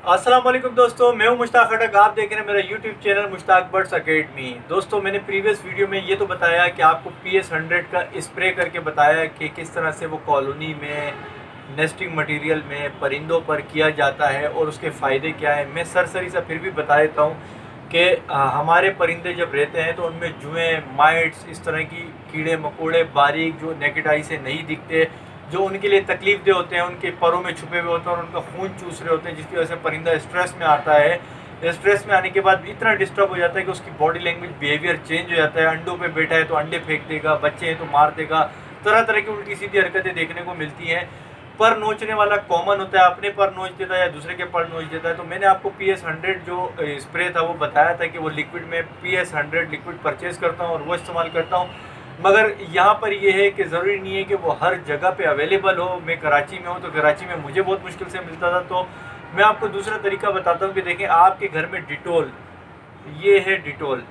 अस्सलाम वालेकुम दोस्तों, मैं हूं मुश्ताक खटक। आप देख रहे हैं मेरा YouTube channel Mushtaq birds academy. दोस्तों, मैंने प्रीवियस वीडियो में ये तो बताया कि आपको PS100 का स्प्रे करके बताया कि किस तरह से वो कॉलोनी में नेस्टिंग मटेरियल में परिंदों पर किया जाता है और उसके फ़ायदे क्या हैं। मैं सरसरी सा फिर भी बता देता हूँ कि हमारे परिंदे जब रहते हैं तो उनमें जुएँ, माइट्स, इस तरह की कीड़े मकोड़े बारीक जो नेकेड आई से नहीं दिखते, जो उनके लिए तकलीफ दे होते हैं, उनके परों में छुपे हुए होते हैं और उनका खून चूस रहे होते हैं, जिसकी वजह से परिंदा स्ट्रेस में आता है। स्ट्रेस में आने के बाद इतना डिस्टर्ब हो जाता है कि उसकी बॉडी लैंग्वेज, बिहेवियर चेंज हो जाता है। अंडों पे बैठा है तो अंडे फेंक देगा, बच्चे हैं तो मार देगा, तरह तरह की उल्टी सीधी हरकतें देखने को मिलती हैं। पर नोचने वाला कॉमन होता है, अपने पर नोच देता है या दूसरे के पर नोच देता है। तो मैंने आपको PS100 जो स्प्रे था वो बताया था कि वो लिक्विड में PS100 लिक्विड परचेज़ करता हूँ और वो इस्तेमाल करता हूँ। मगर यहाँ पर यह है कि ज़रूरी नहीं है कि वो हर जगह पे अवेलेबल हो। मैं कराची में हूँ तो कराची में मुझे बहुत मुश्किल से मिलता था, तो मैं आपको दूसरा तरीका बताता हूँ कि देखें, आपके घर में डिटोल, ये है डिटोल,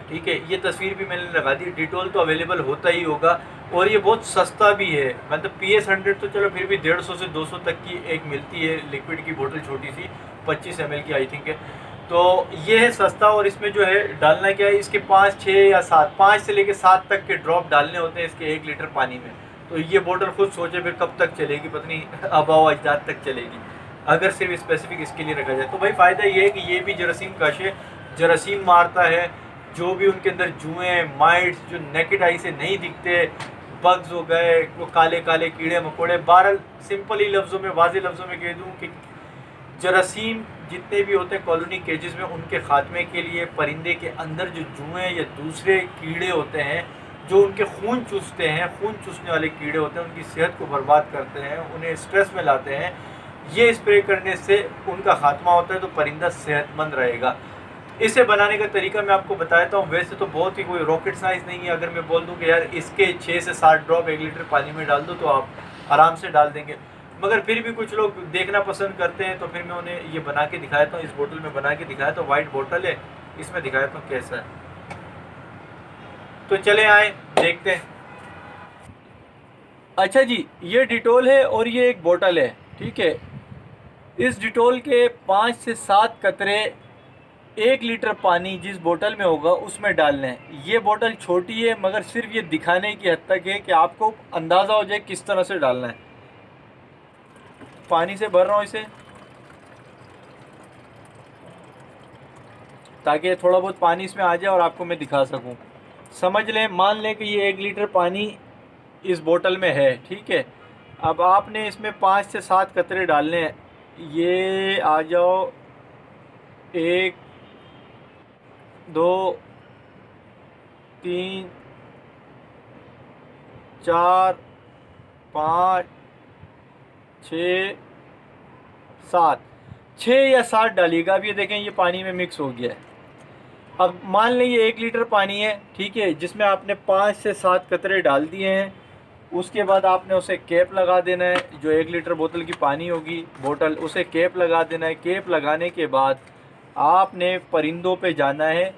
ठीक है, ये तस्वीर भी मैंने लगा दी। डिटोल तो अवेलेबल होता ही होगा और ये बहुत सस्ता भी है। मतलब PS100 तो चलो फिर भी 150 से 200 तक की एक मिलती है लिक्विड की बोतल, छोटी सी 25 ml की आई थिंक है। तो ये है सस्ता और इसमें जो है डालना क्या है, इसके 5, 6 या 7, 5 से लेकर 7 तक के ड्रॉप डालने होते हैं इसके 1 लीटर पानी में। तो ये बोतल खुद सोचे फिर कब तक चलेगी, पता नहीं आबाओ अजदाद तक चलेगी अगर सिर्फ स्पेसिफिक इसके लिए रखा जाए। तो भाई फ़ायदा ये है कि ये भी जरासीम कश है, जरासीम मारता है। जो भी उनके अंदर जुएँ, माइट्स जो नेकेड आई से नहीं दिखते, बग्स हो गए, वो काले काले कीड़े मकोड़े, बहरहाल सिंपल ही लफ्ज़ों में, वाज़ेह लफ्ज़ों में कह दूँ कि जरासीम जितने भी होते हैं कॉलोनी केजेस में, उनके ख़ात्मे के लिए परिंदे के अंदर जो जुएँ या दूसरे कीड़े होते हैं जो उनके खून चूसते हैं, खून चूसने वाले कीड़े होते हैं, उनकी सेहत को बर्बाद करते हैं, उन्हें स्ट्रेस में लाते हैं, ये स्प्रे करने से उनका ख़ात्मा होता है तो परिंदा सेहतमंद रहेगा। इसे बनाने का तरीका मैं आपको बताता हूँ। वैसे तो बहुत ही कोई रॉकेट साइंस नहीं है। अगर मैं बोल दूँ कि यार इसके 6 से 7 ड्रॉप 1 लीटर पानी में डाल दो तो आप आराम से डाल देंगे, मगर फिर भी कुछ लोग देखना पसंद करते हैं तो फिर मैं उन्हें ये बना के दिखाता हूँ। इस बोतल में बना के दिखाया तो वाइट बोतल है, इसमें दिखाता हूँ कैसा है। तो चले आए देखते हैं। अच्छा जी, ये डिटोल है और ये एक बोतल है, ठीक है। इस डिटोल के 5 से 7 कतरे 1 लीटर पानी जिस बोतल में होगा उसमें डालना है। ये बोतल छोटी है मगर सिर्फ ये दिखाने की हद तक है कि आपको अंदाज़ा हो जाए किस तरह से डालना है। पानी से भर रहा हूँ इसे ताकि थोड़ा बहुत पानी इसमें आ जाए और आपको मैं दिखा सकूं। समझ लें, मान लें कि ये 1 लीटर पानी इस बोतल में है, ठीक है। अब आपने इसमें 5 से 7 कतरे डालने हैं। ये आ जाओ, 1, 2, 3, 4, 5, 6, 7, 6 या 7 डालिएगा। अब ये देखें, ये पानी में मिक्स हो गया है। अब मान लें ये 1 लीटर पानी है, ठीक है, जिसमें आपने 5 से 7 कतरे डाल दिए हैं। उसके बाद आपने उसे कैप लगा देना है। जो 1 लीटर बोतल की पानी होगी बोतल, उसे कैप लगा देना है। कैप लगाने के बाद आपने परिंदों पे जाना है।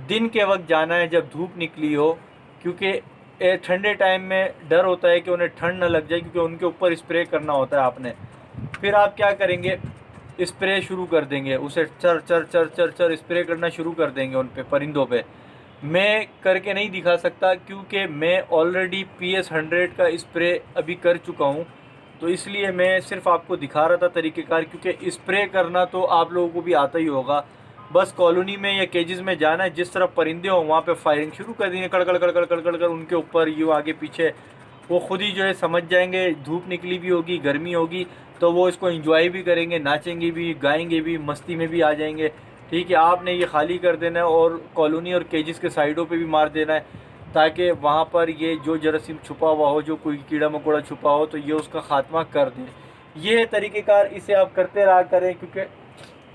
दिन के वक्त जाना है जब धूप निकली हो, क्योंकि ठंडे टाइम में डर होता है कि उन्हें ठंड न लग जाए, क्योंकि उनके ऊपर स्प्रे करना होता है आपने। फिर आप क्या करेंगे, स्प्रे शुरू कर देंगे, उसे चर चर चर चर चर स्प्रे करना शुरू कर देंगे उन पे, परिंदों पे। मैं करके नहीं दिखा सकता क्योंकि मैं ऑलरेडी PS100 का स्प्रे अभी कर चुका हूँ, तो इसलिए मैं सिर्फ आपको दिखा रहा था तरीक़ेकार। क्योंकि स्प्रे करना तो आप लोगों को भी आता ही होगा। बस कॉलोनी में या केजेस में जाना है, जिस तरफ परिंदे हों वहाँ पे फायरिंग शुरू कर देंगे, कड़ कड़ कड़ कड़ कड़ कड़ कर उनके ऊपर, यूँ आगे पीछे। वो खुद ही जो है समझ जाएंगे, धूप निकली भी होगी, गर्मी होगी, तो वो इसको एंजॉय भी करेंगे, नाचेंगे भी, गाएंगे भी, मस्ती में भी आ जाएंगे, ठीक है। आपने ये खाली कर देना है और कॉलोनी और केजेस के साइडों पे भी मार देना है, ताकि वहाँ पर ये जो जरासीम छुपा हुआ हो, जो कोई कीड़ा मकोड़ा छुपा हो, तो ये उसका ख़ात्मा कर दें। ये है तरीक़ेकार, इसे आप करते रहा करें। क्योंकि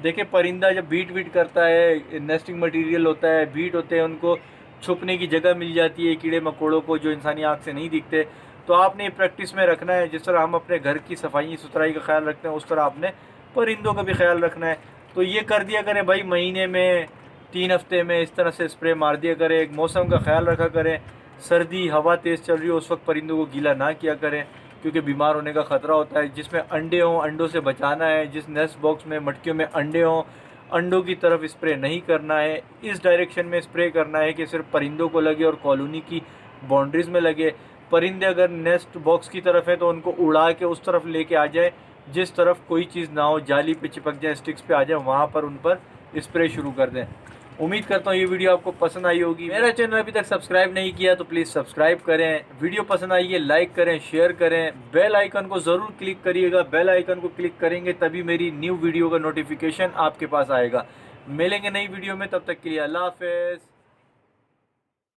देखिए, परिंदा जब बीट वीट करता है, नेस्टिंग मटेरियल होता है, बीट होते हैं, उनको छुपने की जगह मिल जाती है कीड़े मकोड़ों को, जो इंसानी आँख से नहीं दिखते। तो आपने प्रैक्टिस में रखना है। जिस तरह हम अपने घर की सफाई सुथराई का ख्याल रखते हैं, उस तरह आपने परिंदों का भी ख्याल रखना है। तो ये कर दिया करें भाई, महीने में 3 हफ्ते में इस तरह से स्प्रे मार दिया करें। एक मौसम का ख्याल रखा करें, सर्दी हवा तेज़ चल रही हो उस वक्त परिंदों को गीला ना किया करें। क्योंकि बीमार होने का ख़तरा होता है। जिसमें अंडे हों, अंडों से बचाना है। जिस नेस्ट बॉक्स में, मटकियों में अंडे हों, अंडों की तरफ स्प्रे नहीं करना है। इस डायरेक्शन में स्प्रे करना है कि सिर्फ परिंदों को लगे और कॉलोनी की बाउंड्रीज़ में लगे। परिंदे अगर नेस्ट बॉक्स की तरफ है तो उनको उड़ा के उस तरफ लेके आ जाए जिस तरफ कोई चीज़ ना हो, जाली पे चिपक जाए, स्टिक्स पे आ जाए, वहाँ पर उन पर स्प्रे शुरू कर दें। उम्मीद करता हूँ ये वीडियो आपको पसंद आई होगी। मेरा चैनल अभी तक सब्सक्राइब नहीं किया तो प्लीज़ सब्सक्राइब करें। वीडियो पसंद आई है लाइक करें, शेयर करें, बेल आइकन को ज़रूर क्लिक करिएगा। बेल आइकन को क्लिक करेंगे तभी मेरी न्यू वीडियो का नोटिफिकेशन आपके पास आएगा। मिलेंगे नई वीडियो में, तब तक के लिए अल्लाह हाफ़िज़।